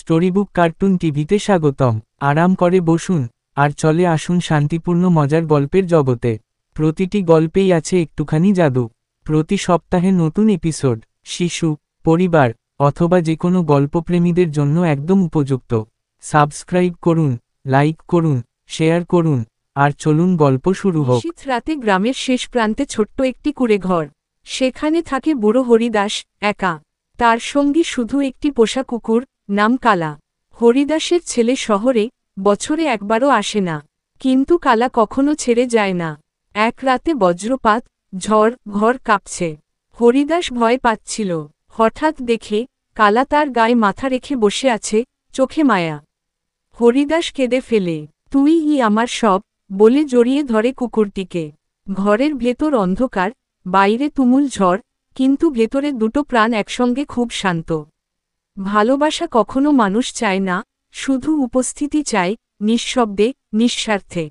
স্টোরিবুক cartoon টিভিতে স্বাগতম। আরাম করে বসুন আর চলে আসুন শান্তিপূর্ণ মজার গল্পের জগতে। প্রতিটি গল্পেই আছে একটুখানি জাদু। প্রতি সপ্তাহে নতুন এপিসোড। শিশু, পরিবার অথবা যে কোনো গল্পপ্রেমীদের জন্য একদম উপযুক্ত। সাবস্ক্রাইব করুন, লাইক করুন, শেয়ার করুন, আর চলুন গল্প শুরু হোক। শীত রাতে গ্রামের শেষ প্রান্তে ছোট্ট একটি কুঁড়ে ঘর। সেখানে থাকে বুড়ো হরিদাস, একা। তার সঙ্গী শুধু একটি পোষা কুকুর, নাম কালা। হরিদাসের ছেলে শহরে বছরে একবারও আসে না, কিন্তু কালা কখনো ছেড়ে যায় না। এক রাতে বজ্রপাত, ঝড়, ঘর কাঁপছে। হরিদাস ভয় পাচ্ছিল। হঠাৎ দেখে কালা তার গায়ে মাথা রেখে বসে আছে, চোখে মায়া। হরিদাস কেঁদে ফেলে, তুই আমার সব, বলে জড়িয়ে ধরে কুকুরটিকে। ঘরের ভেতর অন্ধকার, বাইরে তুমুল ঝড়, কিন্তু ভেতরে দুটো প্রাণ একসঙ্গে খুব শান্ত। ভালোবাসা কখনো মানুষ চায় না, শুধু উপস্থিতি চায়, নিঃশব্দে, নিঃস্বার্থে।